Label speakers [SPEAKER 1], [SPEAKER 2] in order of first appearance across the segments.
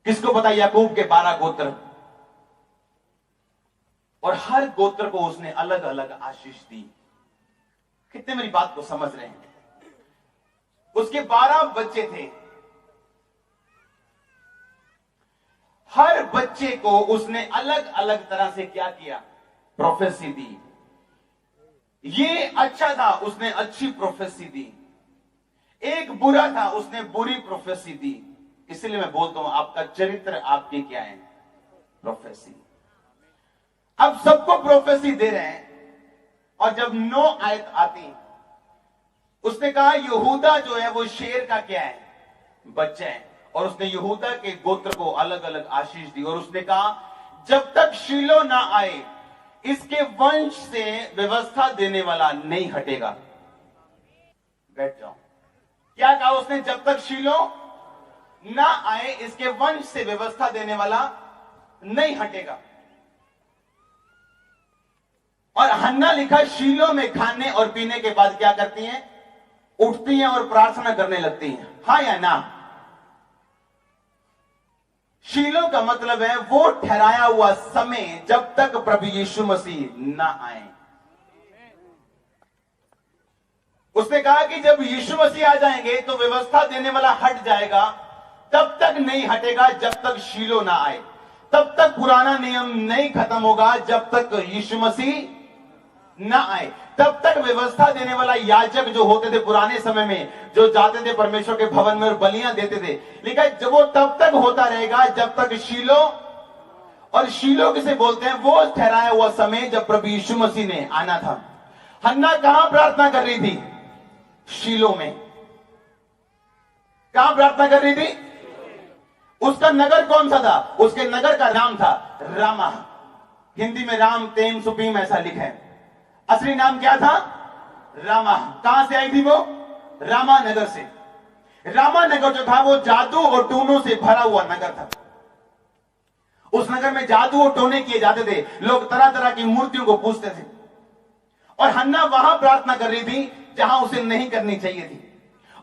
[SPEAKER 1] किसको पता? याकूब के 12 गोत्र, और हर गोत्र को उसने अलग अलग आशीष दी। कितने मेरी बात को समझ रहे हैं? उसके 12 बच्चे थे, हर बच्चे को उसने अलग अलग तरह से क्या किया? प्रोफेसी दी। ये अच्छा था, उसने अच्छी प्रोफेसी दी। एक बुरा था, उसने बुरी प्रोफेसी दी। इसलिए मैं बोलता हूं आपका चरित्र आपकी क्या है? प्रोफेसी। अब सबको प्रोफेसी दे रहे हैं, और जब 9 आयत आती, उसने कहा यहूदा जो है वो शेर का क्या है? बच्चा है। और उसने यहूदा के गोत्र को अलग अलग आशीष दी, और उसने कहा जब तक शीलो ना आए इसके वंश से व्यवस्था देने वाला नहीं हटेगा। बैठ जाओ। क्या कहा उसने? जब तक शीलो ना आए इसके वंश से व्यवस्था देने वाला नहीं हटेगा। और हन्ना लिखा शीलो में खाने और पीने के बाद क्या करती हैं? उठती हैं और प्रार्थना करने लगती हैं। हाँ या ना? शीलो का मतलब है वो ठहराया हुआ समय जब तक प्रभु यीशु मसीह ना आए। उसने कहा कि जब यीशु मसीह आ जाएंगे तो व्यवस्था देने वाला हट जाएगा, तब तक नहीं हटेगा जब तक शीलो ना आए। तब तक पुराना नियम नहीं खत्म होगा जब तक यीशु मसीह ना आए। तब तक व्यवस्था देने वाला याजक जो होते थे पुराने समय में, जो जाते थे परमेश्वर के भवन में और बलियां देते थे, लेकिन जब वो तब तक होता रहेगा जब तक शीलो, और शीलो किसे बोलते हैं? वो ठहराया हुआ समय जब प्रभु यीशु मसीह ने आना था। हन्ना कहां प्रार्थना कर रही थी? शीलो में। कहां प्रार्थना कर रही थी? उसका नगर कौन सा था? उसके नगर का नाम था रामा। हिंदी में राम तेम सुपीम ऐसा लिखा है, असली नाम क्या था? रामा। कहां से आई थी वो? रामा नगर से। रामा नगर जो था वो जादू और टोनों से भरा हुआ नगर था। उस नगर में जादू और टोने किए जाते थे, लोग तरह तरह की मूर्तियों को पूजते थे, और हन्ना वहां प्रार्थना कर रही थी जहां उसे नहीं करनी चाहिए थी।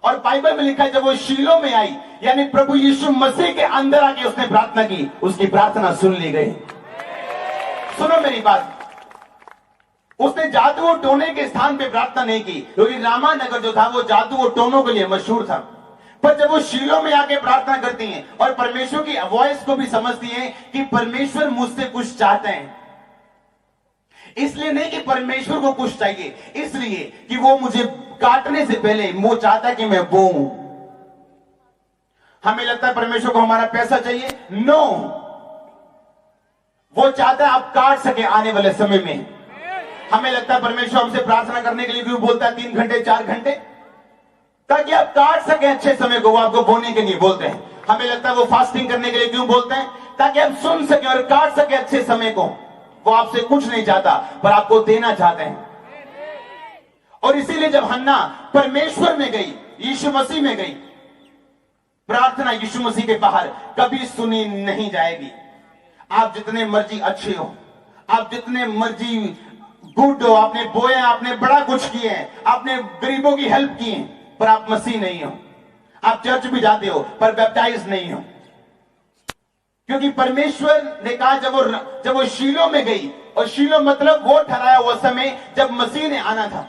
[SPEAKER 1] और बाइबल में लिखा है जब वो शीलो में आई, यानी प्रभु यीशु मसीह के अंदर आके उसने प्रार्थना की, उसकी प्रार्थना सुन ली गई। सुनो मेरी बात, उसने जादू और टोने के स्थान पे प्रार्थना नहीं की, क्योंकि रामा नगर जो था वो जादू और टोनों के लिए मशहूर था। पर जब वो शीलो में आके प्रार्थना करती हैं और परमेश्वर की वॉइस को भी समझती हैं कि परमेश्वर मुझसे कुछ चाहते हैं, इसलिए नहीं कि परमेश्वर को कुछ चाहिए, इसलिए कि वो मुझे काटने से पहले वो चाहता है कि मैं बोऊं। हमें लगता है परमेश्वर को हमारा पैसा चाहिए, नो, वो चाहता है आप काट सके आने वाले समय में। हमें लगता है परमेश्वर हमसे प्रार्थना करने के लिए क्यों बोलता है 3 घंटे 4 घंटे? ताकि आप काट सके अच्छे समय को, वो आपको बोने के लिए बोलते हैं। हमें लगता है वो फास्टिंग करने के लिए क्यों बोलते हैं? ताकि आप सुन सके और काट सके अच्छे समय को। वो आपसे कुछ नहीं चाहता, पर आपको देना चाहते हैं। और इसीलिए जब हन्ना परमेश्वर में गई, यीशु मसीह में गई, प्रार्थना यीशु मसीह के बाहर कभी सुनी नहीं जाएगी। आप जितने मर्जी अच्छे हो, आप जितने मर्जी गुड हो, आपने बोया, आपने बड़ा कुछ किए हैं, आपने गरीबों की हेल्प की है, पर आप मसीह नहीं हो। आप चर्च भी जाते हो पर बैप्टाइज नहीं हो। क्योंकि परमेश्वर ने कहा जब वो शीलो में गई, और शीलो मतलब वो ठहराया हुआ समय जब मसीह ने आना था,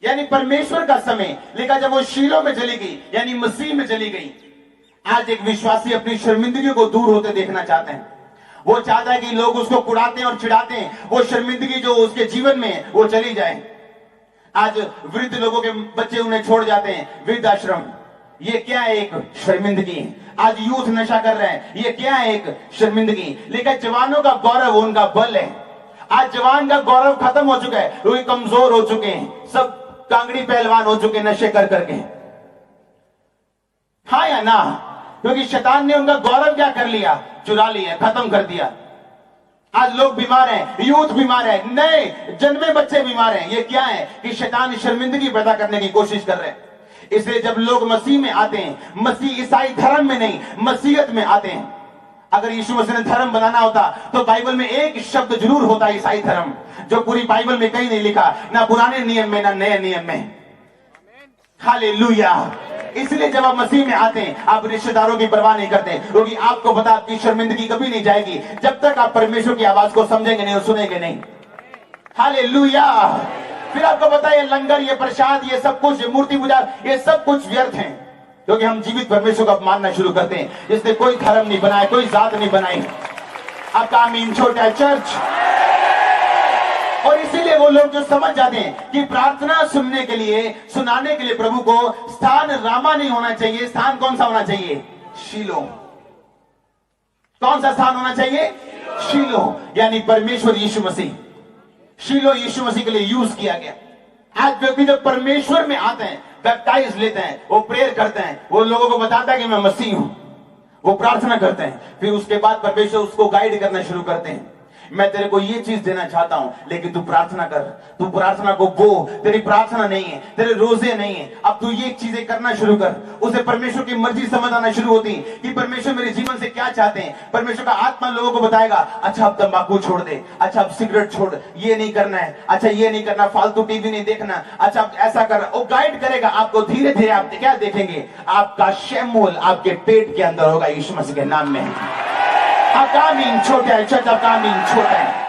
[SPEAKER 1] यानी परमेश्वर का समय। लेकिन जब वो शीलो में चली गई, यानी मसीह में चली गई। आज एक विश्वासी अपनी शर्मिंदगी को दूर होते देखना चाहते हैं। वो चाहता है कि लोग उसको कुड़ाते हैं और चिढ़ाते हैं, वो शर्मिंदगी जो उसके जीवन में वो चली जाए। आज वृद्ध लोगों के बच्चे उन्हें छोड़ जाते हैं वृद्धाश्रम, ये क्या है? एक शर्मिंदगी। आज यूथ नशा कर रहे हैं, ये क्या है? एक शर्मिंदगी। लेकिन जवानों का गौरव उनका बल है। आज जवान का गौरव खत्म हो चुका है, लोग कमजोर हो चुके हैं, सब कांगड़ी पहलवान हो चुके नशे कर करके। हाँ या ना? क्योंकि शैतान ने उनका गौरव क्या कर लिया? चुरा लिया, खत्म कर दिया। आज लोग बीमार हैं, यूथ बीमार है, नए जन्मे बच्चे बीमार हैं। ये क्या है? कि शैतान शर्मिंदगी पैदा करने की कोशिश कर रहे हैं। इसलिए जब लोग मसीह में आते हैं, मसीह ईसाई धर्म में नहीं, मसीहत में आते हैं। अगर यीशु मसीह ने धर्म बनाना होता तो बाइबल में एक शब्द जरूर होता, ईसाई धर्म, जो पूरी बाइबल में कहीं नहीं लिखा, ना पुराने नियम में ना नए नियम में। हालेलुया। इसलिए जब आप मसीह में आते हैं आप रिश्तेदारों की परवाह नहीं करते, क्योंकि आपको पता आपकी शर्मिंदगी कभी नहीं जाएगी जब तक आप परमेश्वर की आवाज को समझेंगे नहीं और सुनेंगे नहीं। हालेलुया। फिर आपको पता है ये लंगर, ये प्रसाद, ये सब कुछ, ये मूर्ति पूजा, ये सब कुछ व्यर्थ है, क्योंकि हम जीवित परमेश्वर को अपमानना शुरू करते हैं जिसने कोई धर्म नहीं बनाया, कोई जात नहीं बनाई। आपका आमीन छोटा है चर्च। और इसीलिए वो लोग जो समझ जाते हैं कि प्रार्थना सुनने के लिए, सुनाने के लिए प्रभु को स्थान रामा नहीं होना चाहिए, स्थान कौन सा होना चाहिए? शीलो। कौन सा स्थान होना चाहिए? शीलो, यानी परमेश्वर यीशु मसीह। शीलो यीशु मसीह के लिए यूज किया गया। आज व्यक्ति जब परमेश्वर में आते हैं, बैप्टाइज लेते हैं, वो प्रेयर करते हैं, वो लोगों को बताता है कि मैं मसीह हूं, वो प्रार्थना करते हैं, फिर उसके बाद परमेश्वर उसको गाइड करना शुरू करते हैं। मैं तेरे को ये चीज देना चाहता हूं, लेकिन तू प्रार्थना कर, तू प्रार्थना को बो, तेरी प्रार्थना नहीं है, तेरे रोजे नहीं है, अब तू ये चीजें करना शुरू कर। उसे परमेश्वर की मर्जी समझ आना शुरू होती कि परमेश्वर मेरे जीवन से क्या चाहते हैं। परमेश्वर का आत्मा लोगों को बताएगा, अच्छा अब तंबाकू छोड़ दे, अच्छा अब सिगरेट छोड़, ये नहीं करना है, अच्छा ये नहीं करना, फालतू टीवी नहीं देखना, अच्छा अब ऐसा कर। वो गाइड करेगा आपको धीरे धीरे। आप क्या देखेंगे? आपका शैमूल आपके पेट के अंदर होगा, यीशु मसीह के नाम में। आपका आमीन छोटा है चर्च, आपका आमीन छोटा है।